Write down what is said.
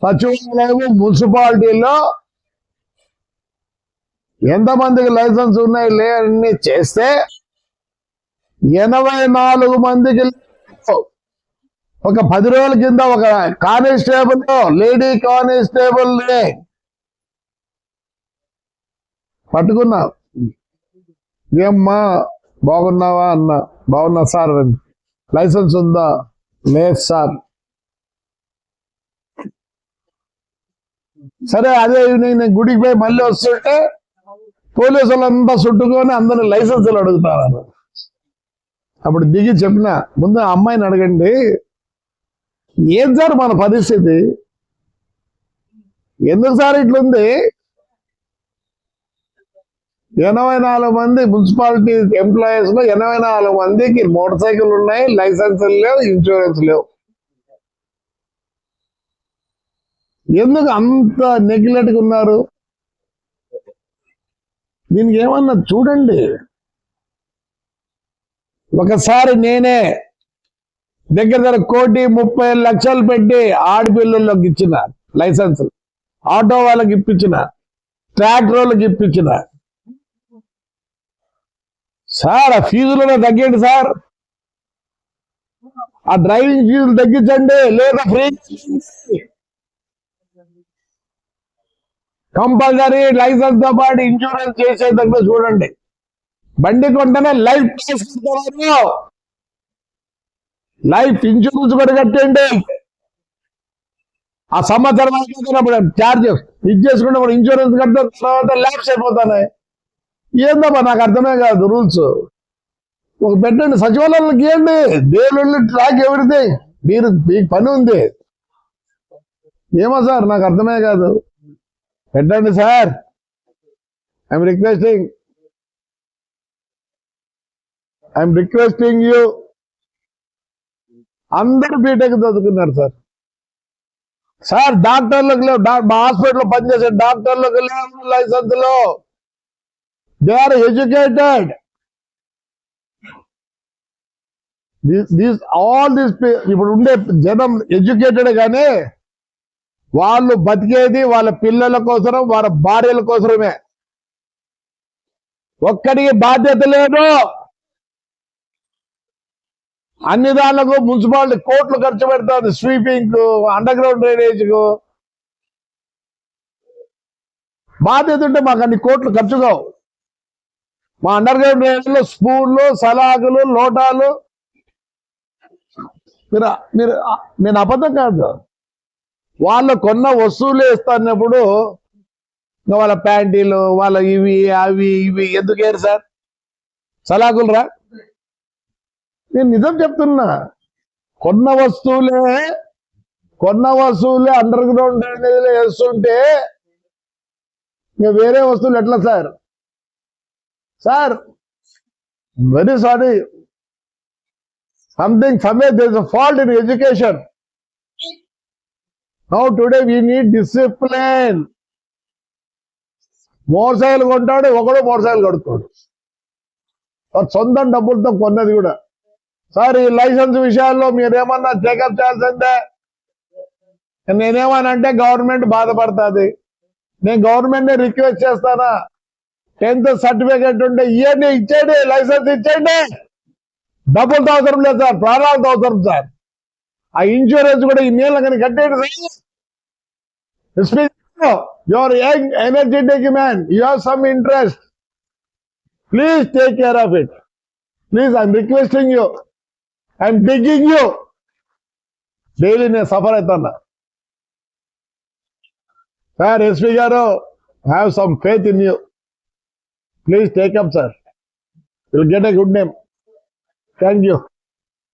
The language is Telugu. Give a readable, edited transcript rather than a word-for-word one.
సచివాలయం మున్సిపాలిటీలో ఎంతమందికి లైసెన్స్ ఉన్నాయి లేని చేస్తే 84 మందికి ఒక 10 రోజుల కింద ఒక కానిస్టేబుల్ లేడీ కానిస్టేబుల్ పట్టుకున్నా. ఏమ్మా బాగున్నావా అన్న. బాగున్నా సార్. లైసెన్స్ ఉందా? లేదు సార్. సరే అదే ఈవినింగ్ నేను గుడికి పోయి మళ్ళీ వస్తుంటే పోలీసులంతా చుట్టుకొని అందరిని లైసెన్సులు అడుగుతారు. అప్పుడు దిగి చెప్పిన, ముందు ఆ అమ్మాయిని అడగండి, ఏం సార్ మన పరిస్థితి, ఎందుకు సార్ ఇట్లుంది? 84 మంది మున్సిపాలిటీ ఎంప్లాయీస్ లో 84 మందికి మోటార్ సైకిల్ ఉన్నాయి, లైసెన్సులు లేవు, ఇన్సూరెన్స్ లేవు. ఎందుకు అంత నెగ్లెక్ట్గా ఉన్నారు? దీనికి ఏమన్నా చూడండి. ఒకసారి నేనే దగ్గర 1,30,00,000 పెట్టి ఆడపిల్లల్లోకి ఇచ్చిన లైసెన్స్, ఆటో వాళ్ళకి ఇప్పించిన, ట్రాక్టర్ వాళ్ళకి ఇప్పించిన. సార్ ఆ ఫీజులోనే తగ్గండి సార్, ఆ డ్రైవింగ్ ఫీజులు తగ్గించండి, లేదా ఫ్రీ కంపల్సరీ లైసెన్స్ తో పాటు ఇన్సూరెన్స్ చేసేటప్పుడు చూడండి. బండి కొంటనే లైఫ్ ఇన్సూరెన్స్ కూడా కట్టండి. ఆ సంవత్సరం ఛార్జెస్ ఇది చేసుకుంటే కూడా ఇన్సూరెన్స్ కట్టిన తర్వాత ల్యాప్స్ అయిపోతాయి. ఏందమ్మా నాకు అర్థమే కాదు రూల్స్. ఒక పెట్టండి, సచివాలయాలకు ఇవ్వండి, దేవుళ్ళు ట్రాక్ ఎవ్రీథింగ్. మీకు పని ఉంది ఏమో సార్, నాకు అర్థమే కాదు. పెట్టండి సార్. I'm requesting you. అందరూ బీటెక్ చదువుకున్నారు సార్. సార్ డాక్టర్లకు లేవు, మా హాస్పిటల్లో పనిచేసే డాక్టర్లకు లేవు లైసెన్సులు. They are educated. All these ఇప్పుడు ఉండే జనం ఎడ్యుకేటెడ్, కానీ వాళ్ళు బతికేది వాళ్ళ పిల్లల కోసరం, వాళ్ళ భార్యల కోసమే. ఒక్కడికి బాధ్యత లేదు. అన్ని దానిలకు మున్సిపాలిటీ కోట్లు ఖర్చు పెడతారు, స్వీపింగ్ కు, అండర్ గ్రౌండ్ డ్రైనేజ్ కు. బాధ్యత ఉంటే మాకు అన్ని కోట్లు ఖర్చు కావు. మా అండర్ గ్రౌండ్ డ్రైనేజ్ లో స్పూన్లు, సలాగులు, లోటాలు. నేను అబద్ధం కాదు. వాళ్ళు కొన్న వస్తువులు ఇస్తున్నప్పుడు వాళ్ళ ప్యాంటీలు, వాళ్ళ ఇవి అవి ఇవి ఎందుకేరు సార్? సలాకులు రా. నేను నిజం చెప్తున్నా. కొన్న వస్తువులే అండర్ గ్రౌండ్ డ్రైనేజీలో వేస్తుంటే ఇంకా వేరే వస్తువులు ఎట్లా sir? Sir very sorry, somewhere there is a fault in education. Now today we need discipline. Motorcycle కొంటాడు ఒకడు, మోటార్ సైకిల్ కడుతాడు, సొంత డబ్బులతో కొన్నది కూడా. సార్ ఈ లైసెన్స్ విషయాల్లో మీరేమన్నా చెకప్ చేయాల్సిందే. నేనేమనంటే గవర్నమెంట్ బాధపడుతుంది. నేను గవర్నమెంట్ రిక్వెస్ట్ చేస్తానా, 10th సర్టిఫికేట్ ఉంటే ఇవన్నీ ఇచ్చేయండి, లైసెన్స్ ఇచ్చేయండి. డబ్బులతో అవసరం లేదు సార్, ప్రాణాలతో అవసరం సార్. ఆ ఇన్సూరెన్స్ కూడా ఈ నీళ్ళ కానీ కట్టేయండి sir. You are young, energetic man. You have some interest. Please take care of it. Please, I am requesting you. I am begging you. Daily ne suffer aitana. Sir, SP garu, have some faith in you. Please take up, sir. You will get a good name. Thank you.